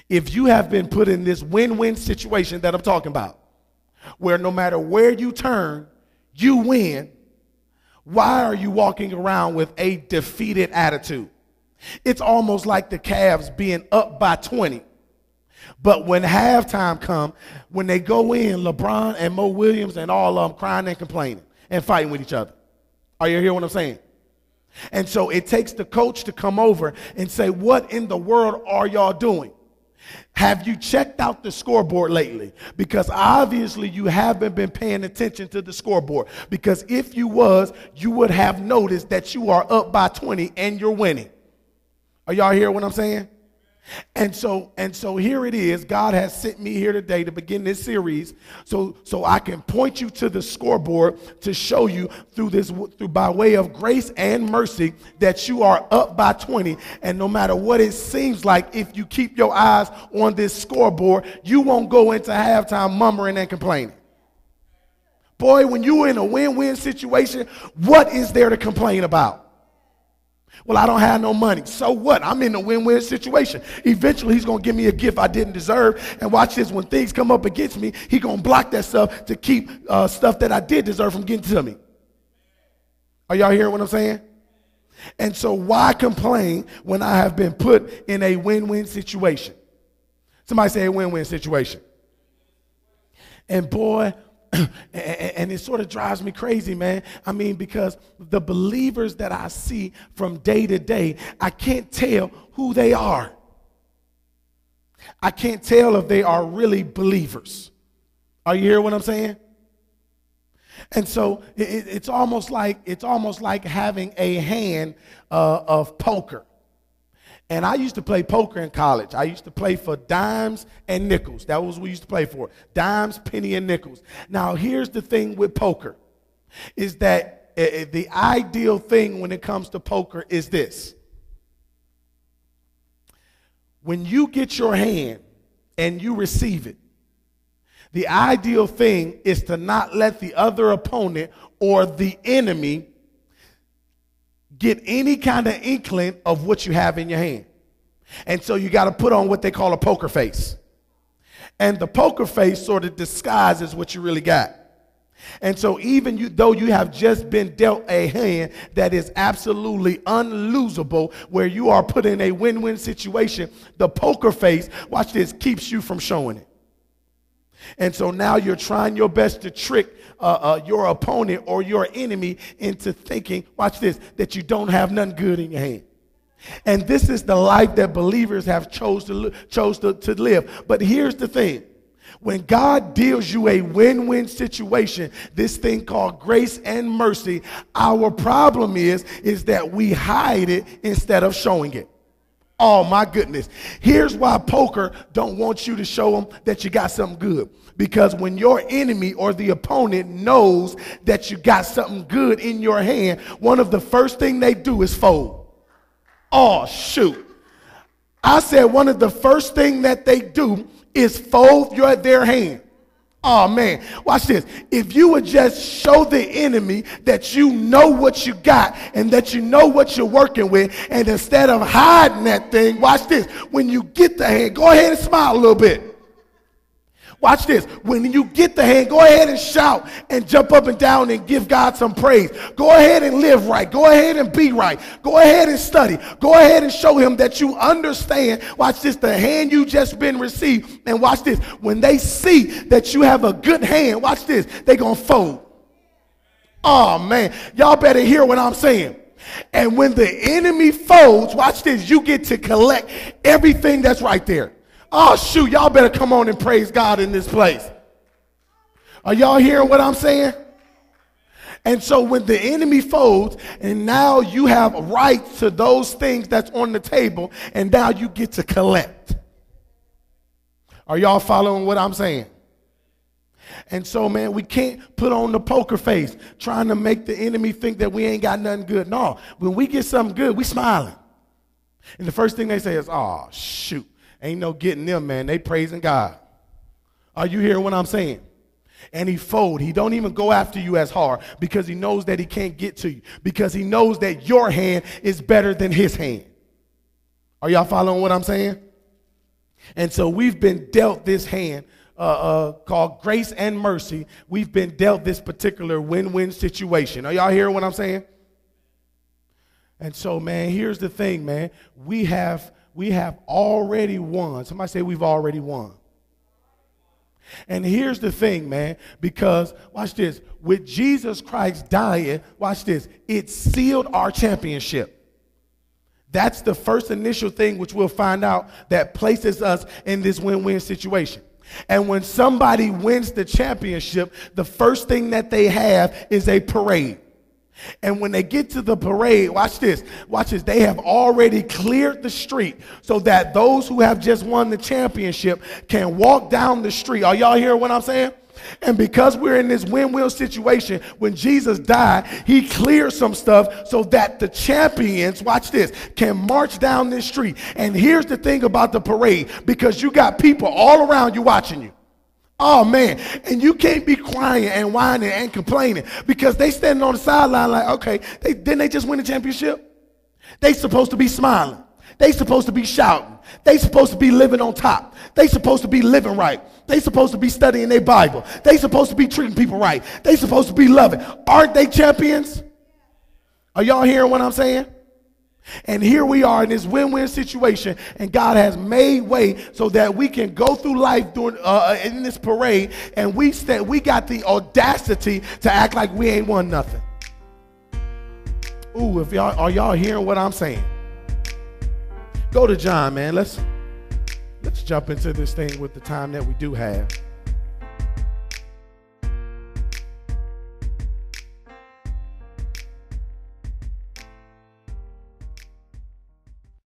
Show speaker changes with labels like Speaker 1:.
Speaker 1: If you have been put in this win-win situation that I'm talking about, where no matter where you turn, you win, why are you walking around with a defeated attitude? It's almost like the Cavs being up by 20. But when halftime comes, when they go in, LeBron and Mo Williams and all of them crying and complaining and fighting with each other. Are you hearing what I'm saying? And so it takes the coach to come over and say, what in the world are y'all doing? Have you checked out the scoreboard lately? Because obviously you haven't been paying attention to the scoreboard. Because if you was, you would have noticed that you are up by 20 and you're winning. Are y'all hearing what I'm saying? And so here it is. God has sent me here today to begin this series so I can point you to the scoreboard to show you through by way of grace and mercy that you are up by 20. And no matter what it seems like, if you keep your eyes on this scoreboard, you won't go into halftime murmuring and complaining. Boy, when you're in a win-win situation, what is there to complain about? Well, I don't have no money. So what? I'm in a win-win situation. Eventually, he's going to give me a gift I didn't deserve. And watch this. When things come up against me, he's going to block that stuff to keep stuff that I did deserve from getting to me. Are y'all hearing what I'm saying? And so why complain when I have been put in a win-win situation? Somebody say a win-win situation. And boy, and it sort of drives me crazy, man. I mean, because the believers that I see from day to day, I can't tell who they are. I can't tell if they are really believers. Are you hearing what I'm saying? And so it's almost like having a hand of poker. And I used to play poker in college. I used to play for dimes and nickels. That was what we used to play for. Dimes, penny, and nickels. Now, here's the thing with poker, is that the ideal thing when it comes to poker is this. When you get your hand and you receive it, the ideal thing is to not let the other opponent or the enemy get any kind of inkling of what you have in your hand. And so you got to put on what they call a poker face. And the poker face sort of disguises what you really got. And so even though you have just been dealt a hand that is absolutely unlosable, where you are put in a win-win situation, the poker face, watch this, keeps you from showing it. And so now you're trying your best to trick your opponent or your enemy into thinking, watch this, that you don't have nothing good in your hand. And this is the life that believers have chose to live. But here's the thing. When God deals you a win-win situation, this thing called grace and mercy, our problem is that we hide it instead of showing it. Oh, my goodness. Here's why poker don't want you to show them that you got something good. Because when your enemy or the opponent knows that you got something good in your hand, one of the first thing they do is fold. Oh, shoot. I said one of the first thing that they do is fold their hand. Oh, man, watch this. If you would just show the enemy that you know what you got and that you know what you're working with, and instead of hiding that thing, watch this. When you get the hand, go ahead and smile a little bit. Watch this. When you get the hand, go ahead and shout and jump up and down and give God some praise. Go ahead and live right. Go ahead and be right. Go ahead and study. Go ahead and show him that you understand. Watch this, the hand you just been received. And watch this. When they see that you have a good hand, watch this, they're going to fold. Oh, man. Y'all better hear what I'm saying. And when the enemy folds, watch this, you get to collect everything that's right there. Oh, shoot, y'all better come on and praise God in this place. Are y'all hearing what I'm saying? And so when the enemy folds, and now you have rights to those things that's on the table, and now you get to collect. Are y'all following what I'm saying? And so, man, we can't put on the poker face trying to make the enemy think that we ain't got nothing good. No, when we get something good, we smiling. And the first thing they say is, oh, shoot. Ain't no getting them, man. They praising God. Are you hearing what I'm saying? And he fold. He don't even go after you as hard because he knows that he can't get to you, because he knows that your hand is better than his hand. Are y'all following what I'm saying? And so we've been dealt this hand called grace and mercy. We've been dealt this particular win-win situation. Are y'all hearing what I'm saying? And so, man, here's the thing, man. We have already won. Somebody say we've already won. And here's the thing, man, because, watch this, with Jesus Christ dying, watch this, it sealed our championship. That's the first initial thing which we'll find out that places us in this win-win situation. And when somebody wins the championship, the first thing that they have is a parade. And when they get to the parade, watch this, they have already cleared the street so that those who have just won the championship can walk down the street. Are y'all hearing what I'm saying? And because we're in this win-win situation, when Jesus died, he cleared some stuff so that the champions, watch this, can march down this street. And here's the thing about the parade, because you got people all around you watching you. Oh, man. And you can't be crying and whining and complaining because they standing on the sideline like, okay, didn't they just win the championship? They supposed to be smiling. They supposed to be shouting. They supposed to be living on top. They supposed to be living right. They supposed to be studying their Bible. They supposed to be treating people right. They supposed to be loving. Aren't they champions? Are y'all hearing what I'm saying? And here we are in this win-win situation, and God has made way so that we can go through life during in this parade, and we got the audacity to act like we ain't won nothing. Ooh, are y'all hearing what I'm saying? Go to John, man. Let's jump into this thing with the time that we do have.